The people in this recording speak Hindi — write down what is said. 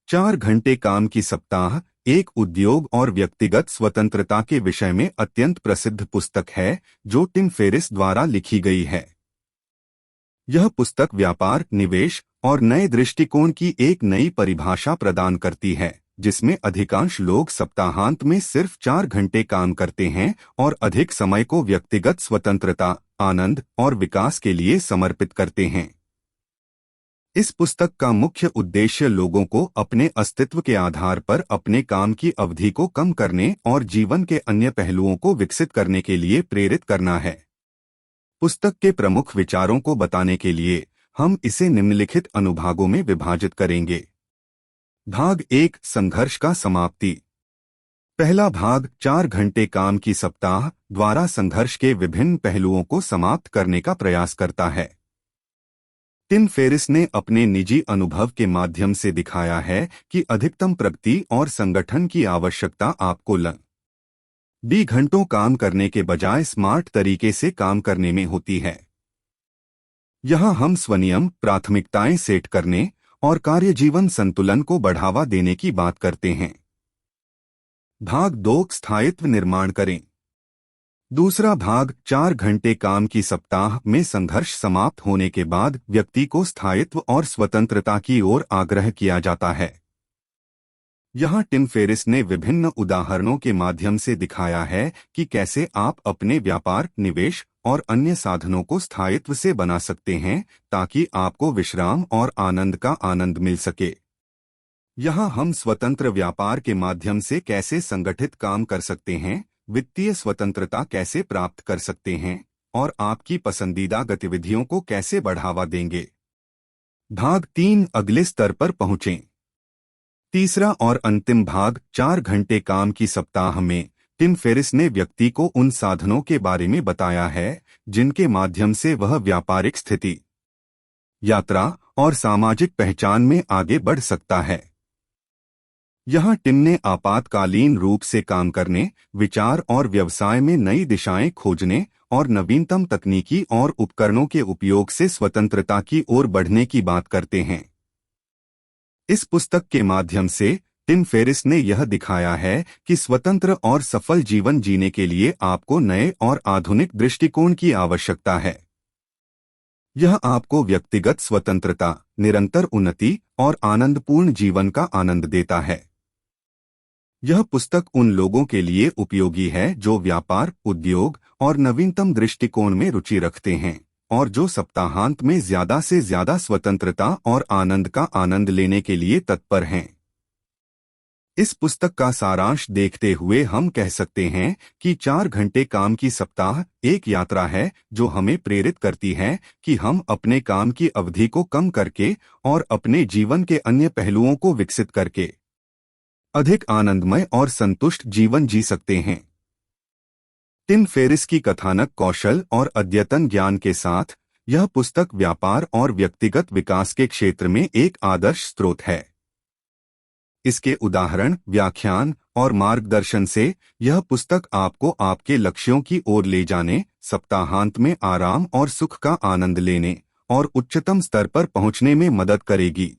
4 घंटे काम की सप्ताह एक उद्योग और व्यक्तिगत स्वतंत्रता के विषय में अत्यंत प्रसिद्ध पुस्तक है जो टिम फेरिस द्वारा लिखी गई है। यह पुस्तक व्यापार, निवेश और नए दृष्टिकोण की एक नई परिभाषा प्रदान करती है, जिसमें अधिकांश लोग सप्ताहांत में सिर्फ 4 घंटे काम करते हैं और अधिक समय को व्यक्तिगत स्वतंत्रता, आनंद और विकास के लिए समर्पित करते हैं। इस पुस्तक का मुख्य उद्देश्य लोगों को अपने अस्तित्व के आधार पर अपने काम की अवधि को कम करने और जीवन के अन्य पहलुओं को विकसित करने के लिए प्रेरित करना है। पुस्तक के प्रमुख विचारों को बताने के लिए हम इसे निम्नलिखित अनुभागों में विभाजित करेंगे। भाग 1, संघर्ष का समाप्ति। पहला भाग 4 घंटे काम की सप्ताह द्वारा संघर्ष के विभिन्न पहलुओं को समाप्त करने का प्रयास करता है। टिम फेरिस ने अपने निजी अनुभव के माध्यम से दिखाया है कि अधिकतम प्रगति और संगठन की आवश्यकता आपको लंबी घंटों काम करने के बजाय स्मार्ट तरीके से काम करने में होती है। यहाँ हम स्वनियम, प्राथमिकताएं सेट करने और कार्य जीवन संतुलन को बढ़ावा देने की बात करते हैं। भाग 2, स्थायित्व निर्माण करें। दूसरा भाग 4 घंटे काम की सप्ताह में संघर्ष समाप्त होने के बाद व्यक्ति को स्थायित्व और स्वतंत्रता की ओर आग्रह किया जाता है। यहाँ टिम फेरिस ने विभिन्न उदाहरणों के माध्यम से दिखाया है कि कैसे आप अपने व्यापार, निवेश और अन्य साधनों को स्थायित्व से बना सकते हैं ताकि आपको विश्राम और आनंद का आनंद मिल सके। यहाँ हम स्वतंत्र व्यापार के माध्यम से कैसे संगठित काम कर सकते हैं, वित्तीय स्वतंत्रता कैसे प्राप्त कर सकते हैं और आपकी पसंदीदा गतिविधियों को कैसे बढ़ावा देंगे। भाग 3, अगले स्तर पर पहुंचें। तीसरा और अंतिम भाग 4 घंटे काम की सप्ताह में टिम फेरिस ने व्यक्ति को उन साधनों के बारे में बताया है जिनके माध्यम से वह व्यापारिक स्थिति, यात्रा और सामाजिक पहचान में आगे बढ़ सकता है। यहाँ टिम ने आपातकालीन रूप से काम करने, विचार और व्यवसाय में नई दिशाएं खोजने और नवीनतम तकनीकी और उपकरणों के उपयोग से स्वतंत्रता की ओर बढ़ने की बात करते हैं। इस पुस्तक के माध्यम से टिम फेरिस ने यह दिखाया है कि स्वतंत्र और सफल जीवन जीने के लिए आपको नए और आधुनिक दृष्टिकोण की आवश्यकता है। यह आपको व्यक्तिगत स्वतंत्रता, निरंतर उन्नति और आनंदपूर्ण जीवन का आनंद देता है। यह पुस्तक उन लोगों के लिए उपयोगी है जो व्यापार, उद्योग और नवीनतम दृष्टिकोण में रुचि रखते हैं और जो सप्ताहांत में ज्यादा से ज्यादा स्वतंत्रता और आनंद का आनंद लेने के लिए तत्पर हैं। इस पुस्तक का सारांश देखते हुए हम कह सकते हैं कि 4 घंटे काम की सप्ताह एक यात्रा है जो हमें प्रेरित करती है कि हम अपने काम की अवधि को कम करके और अपने जीवन के अन्य पहलुओं को विकसित करके अधिक आनंदमय और संतुष्ट जीवन जी सकते हैं। टिम फेरिस की कथानक कौशल और अद्यतन ज्ञान के साथ यह पुस्तक व्यापार और व्यक्तिगत विकास के क्षेत्र में एक आदर्श स्रोत है। इसके उदाहरण, व्याख्यान और मार्गदर्शन से यह पुस्तक आपको आपके लक्ष्यों की ओर ले जाने, सप्ताहांत में आराम और सुख का आनंद लेने और उच्चतम स्तर पर पहुंचने में मदद करेगी।